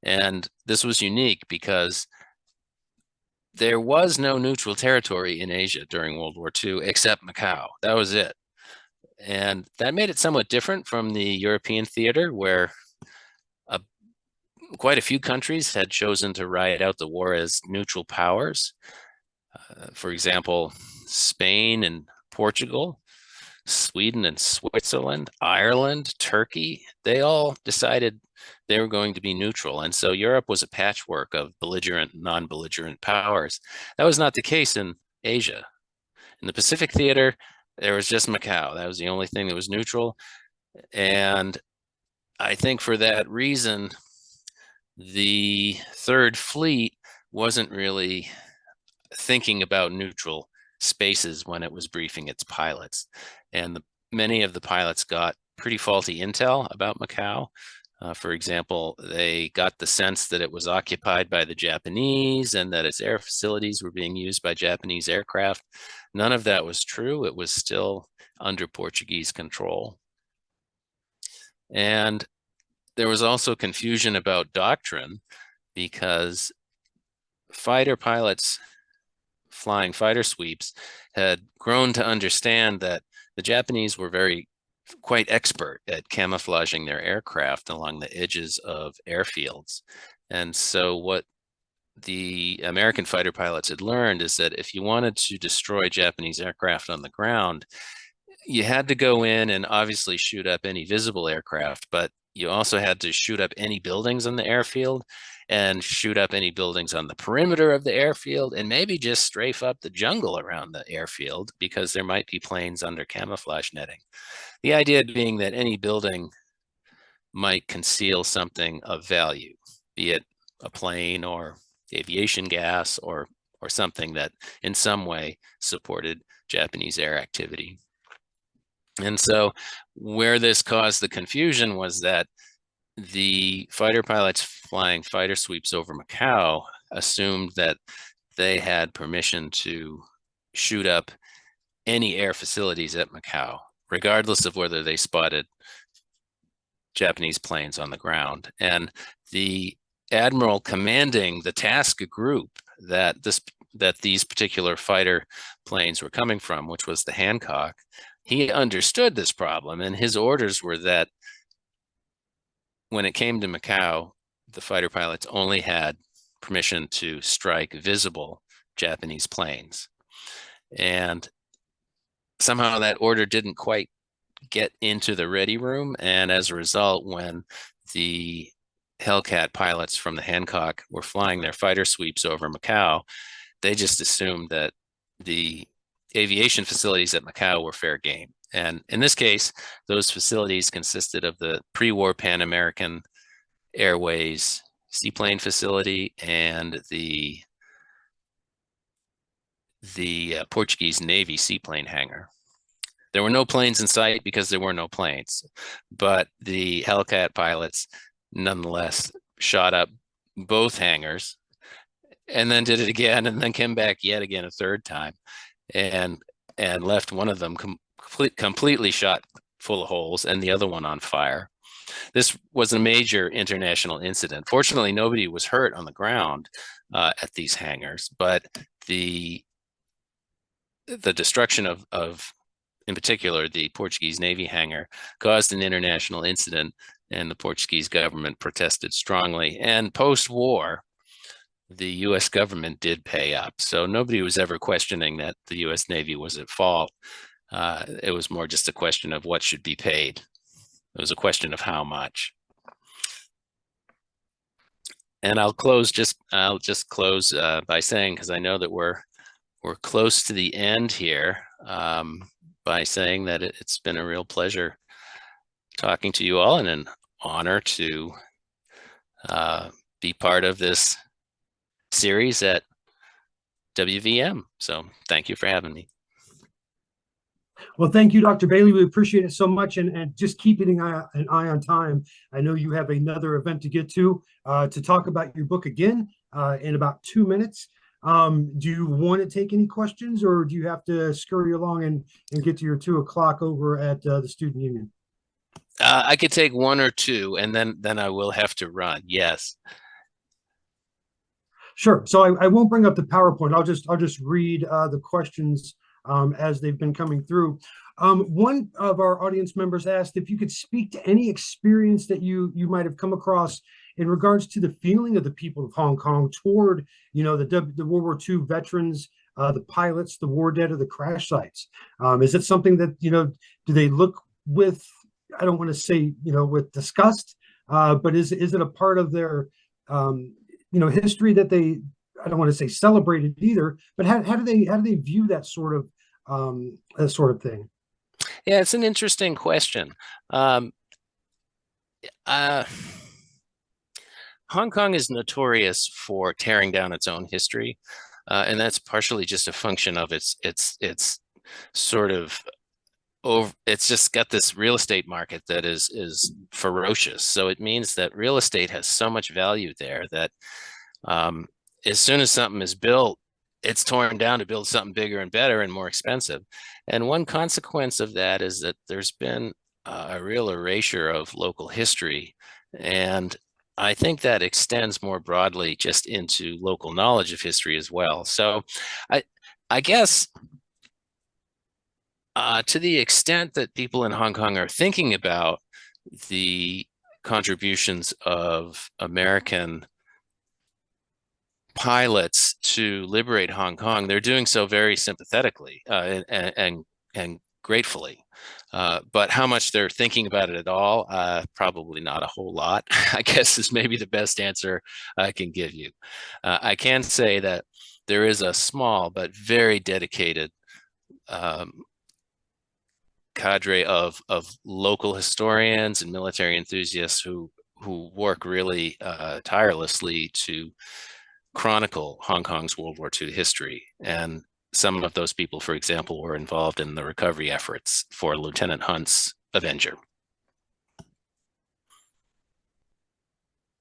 And this was unique because there was no neutral territory in Asia during World War II except Macau. That was it. And that made it somewhat different from the European theater, where quite a few countries had chosen to ride out the war as neutral powers. For example, Spain and Portugal, Sweden and Switzerland, Ireland, Turkey, they all decided they were going to be neutral. And so Europe was a patchwork of belligerent and non-belligerent powers. That was not the case in Asia. In the Pacific theater, there was just Macau. That was the only thing that was neutral. And I think for that reason, the Third Fleet wasn't really thinking about neutral spaces when it was briefing its pilots. And many of the pilots got pretty faulty intel about Macau. For example, they got the sense that it was occupied by the Japanese and that its air facilities were being used by Japanese aircraft. None of that was true. It was still under Portuguese control. And there was also confusion about doctrine, because fighter pilots flying fighter sweeps had grown to understand that the Japanese were quite expert at camouflaging their aircraft along the edges of airfields. And so what the American fighter pilots had learned is that if you wanted to destroy Japanese aircraft on the ground, you had to go in and obviously shoot up any visible aircraft, but you also had to shoot up any buildings on the airfield and shoot up any buildings on the perimeter of the airfield, and maybe just strafe up the jungle around the airfield because there might be planes under camouflage netting. The idea being that any building might conceal something of value, be it a plane or aviation gas or something that in some way supported Japanese air activity. And so where this caused the confusion was that the fighter pilots flying fighter sweeps over Macau assumed that they had permission to shoot up any air facilities at Macau, regardless of whether they spotted Japanese planes on the ground. And the admiral commanding the task group that these particular fighter planes were coming from, which was the Hancock, he understood this problem, and his orders were that when it came to Macau, the fighter pilots only had permission to strike visible Japanese planes. And somehow that order didn't quite get into the ready room. And as a result, when the Hellcat pilots from the Hancock were flying their fighter sweeps over Macau, they just assumed that the aviation facilities at Macau were fair game. And in this case, those facilities consisted of the pre-war Pan American Airways seaplane facility and the Portuguese Navy seaplane hangar. There were no planes in sight because there were no planes, but the Hellcat pilots nonetheless shot up both hangars and then did it again, and then came back yet again a third time, and left one of them completely shot full of holes and the other one on fire. This was a major international incident. Fortunately, nobody was hurt on the ground at these hangars, but the destruction of in particular the Portuguese Navy hangar caused an international incident, and the Portuguese government protested strongly. And post-war, the U.S. government did pay up. So nobody was ever questioning that the U.S. Navy was at fault. It was more just a question of what should be paid. It was a question of how much. And I'll just close by saying, because I know that we're close to the end here, by saying that it's been a real pleasure talking to you all, and an honor to be part of this series at WVM. So thank you for having me. Well, thank you, Dr. Bailey. We appreciate it so much, and just keeping an eye on time. I know you have another event to get to talk about your book again in about 2 minutes. Do you want to take any questions, or do you have to scurry along and get to your 2 o'clock over at the Student Union? I could take one or two, and then I will have to run. Yes. Sure. So I won't bring up the PowerPoint. I'll just read the questions as they've been coming through. One of our audience members asked if you could speak to any experience that you might have come across in regards to the feeling of the people of Hong Kong toward, the World War II veterans, the pilots, the war dead, or the crash sites. Is it something that, do they look with, I don't want to say, with disgust, but is it a part of their, history that they, I don't want to say celebrated either, but how do they view that sort of thing? Yeah, it's an interesting question. Hong Kong is notorious for tearing down its own history, and that's partially just a function of its sort of it's just got this real estate market that is ferocious. So it means that real estate has so much value there that as soon as something is built, it's torn down to build something bigger and better and more expensive. And one consequence of that is that there's been a real erasure of local history. And I think that extends more broadly just into local knowledge of history as well. So I guess to the extent that people in Hong Kong are thinking about the contributions of American pilots to liberate Hong Kong, they're doing so very sympathetically and gratefully. But how much they're thinking about it at all, probably not a whole lot, I guess, is maybe the best answer I can give you. I can say that there is a small but very dedicated cadre of local historians and military enthusiasts who work really tirelessly to chronicle Hong Kong's World War II history. And some of those people, for example, were involved in the recovery efforts for Lieutenant Hunt's Avenger.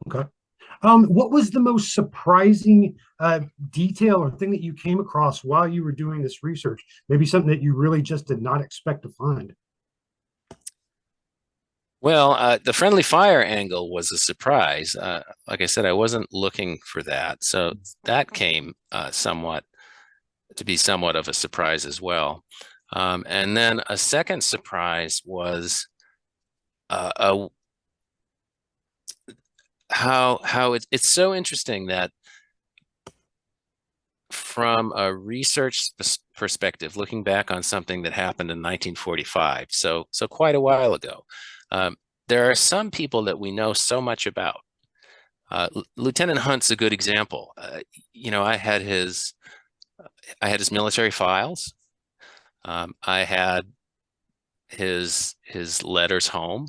Okay. What was the most surprising detail or thing that you came across while you were doing this research? Maybe something that you really just did not expect to find. Well, the friendly fire angle was a surprise. Like I said, I wasn't looking for that, so that came somewhat to be somewhat of a surprise as well. And then a second surprise was uh, how it's so interesting that from a research perspective, looking back on something that happened in 1945, so quite a while ago, there are some people that we know so much about. Lieutenant Hunt's a good example. I had his military files. I had his letters home,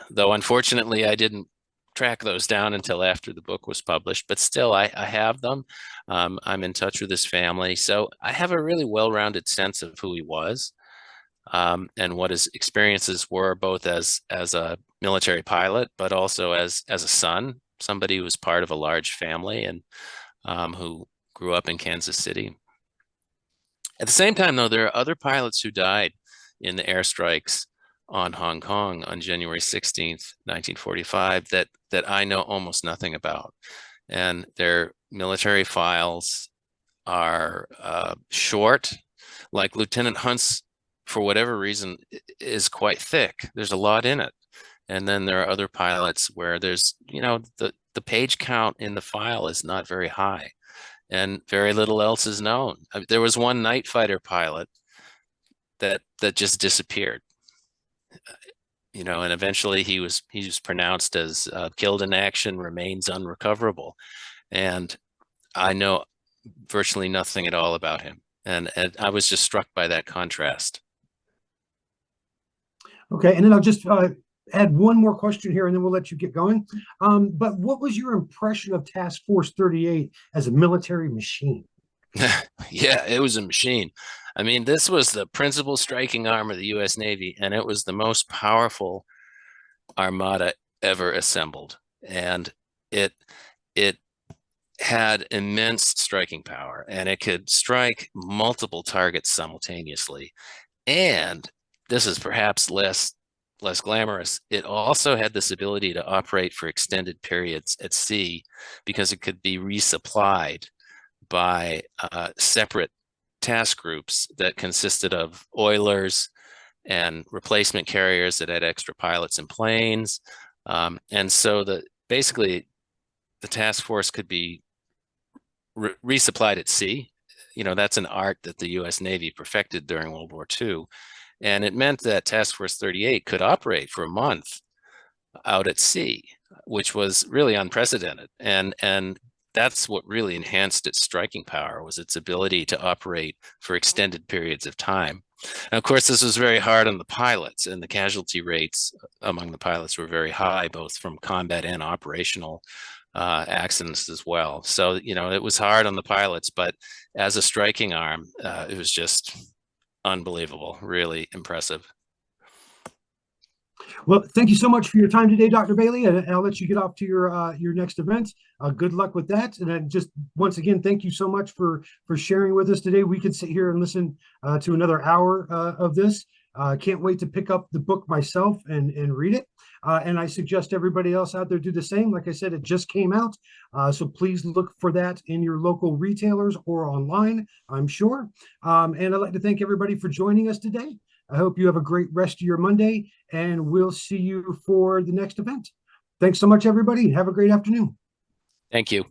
though unfortunately I didn't track those down until after the book was published, but still I have them. I'm in touch with his family, so I have a really well-rounded sense of who he was, and what his experiences were, both as a military pilot, but also as a son, somebody who was part of a large family and who grew up in Kansas City. At the same time, though, there are other pilots who died in the airstrikes on Hong Kong on January 16th, 1945, that I know almost nothing about. And their military files are short, like Lieutenant Hunt's, for whatever reason, is quite thick. There's a lot in it. And then there are other pilots where there's, the page count in the file is not very high, and very little else is known. There was one night fighter pilot that just disappeared, and eventually he was pronounced as killed in action, remains unrecoverable. And I know virtually nothing at all about him. And I was just struck by that contrast. Okay, and then I'll just add one more question here, and then we'll let you get going. But what was your impression of Task Force 38 as a military machine? Yeah, it was a machine. I mean, this was the principal striking arm of the U.S. Navy, and it was the most powerful armada ever assembled. And it had immense striking power, and it could strike multiple targets simultaneously. And this is perhaps less glamorous. It also had this ability to operate for extended periods at sea, because it could be resupplied by separate task groups that consisted of oilers and replacement carriers that had extra pilots and planes. And so basically the task force could be resupplied at sea. That's an art that the U.S. Navy perfected during World War II. And it meant that Task Force 38 could operate for a month out at sea, which was really unprecedented. And that's what really enhanced its striking power, was its ability to operate for extended periods of time. And of course, this was very hard on the pilots, and the casualty rates among the pilots were very high, both from combat and operational accidents as well. So, it was hard on the pilots, but as a striking arm, it was just unbelievable, really impressive. Well, thank you so much for your time today, Dr. Bailey, and I'll let you get off to your next event. Good luck with that. And then just once again, thank you so much for sharing with us today. We could sit here and listen to another hour of this. Can't wait to pick up the book myself and read it. And I suggest everybody else out there do the same. Like I said, it just came out. So please look for that in your local retailers or online, I'm sure. And I'd like to thank everybody for joining us today. I hope you have a great rest of your Monday, and we'll see you for the next event. Thanks so much, everybody. Have a great afternoon. Thank you.